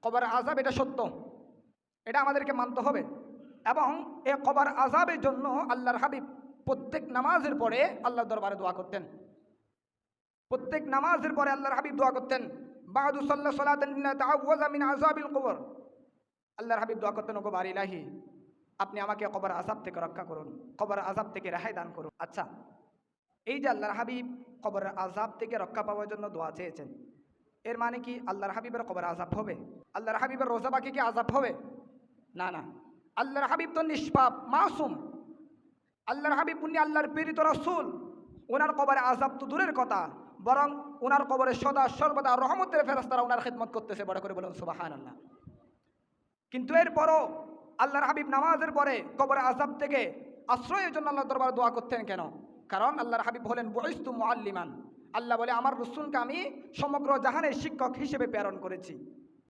কবর আযাব এটা সত্য, এটা আমাদেরকে মানতে হবে। এবং এই কবর আযাবের জন্য আল্লাহর হাবিব প্রত্যেক নামাজের পরে আল্লাহর দরবারে দোয়া করতেন। প্রত্যেক নামাজের পরে আল্লাহর হাবিব দোয়া করতেন, বাদু সাল্লা সালাতান ইন্না তাআওয়াযা মিন আযাবিল কবর। আল্লাহর হাবিব দোয়া করতেন, ওগো বার ইলাহি, আপনি আমাকে কবর আযাব থেকে রক্ষা করুন, কবর আযাব থেকে রেহাই দান করুন। আচ্ছা, এই যে আল্লাহর হাবিব কবর আযাব থেকে রক্ষা পাওয়ার জন্য দোয়া চেয়েছেন, এর মানে কি আল্লাহর হাবিবের কবর আযাব হবে? আল্লাহর হাবিবের রোজা বাকি কি আযাব হবে? না না, আল্লাহর হাবিব তো নিষ্পাপ, মাসুম। আল্লাহর হাবিব উনি আল্লাহর প্রেরিত রাসূল। ওনার কবরে আযাব তো দূরের কথা, বরং ওনার কবরে সদা সর্বদা রহমতের ফেরেশতারা ওনার খিদমত করতেছে। বড় করে বলুন সুবহানাল্লাহ। কিন্তু এরপরও আল্লাহর হাবিব নামাজের পরে কবরে আযাব থেকে আশ্রয়ের জন্য আল্লাহর দরবারে দোয়া করতেন কেন? কারণ আল্লাহর হাবিব হলেন বুইসতু মুআল্লিমান। আল্লাহ বলে, আমার রাসূলকে আমি সমগ্র জাহানের শিক্ষক হিসেবে প্রেরণ করেছি।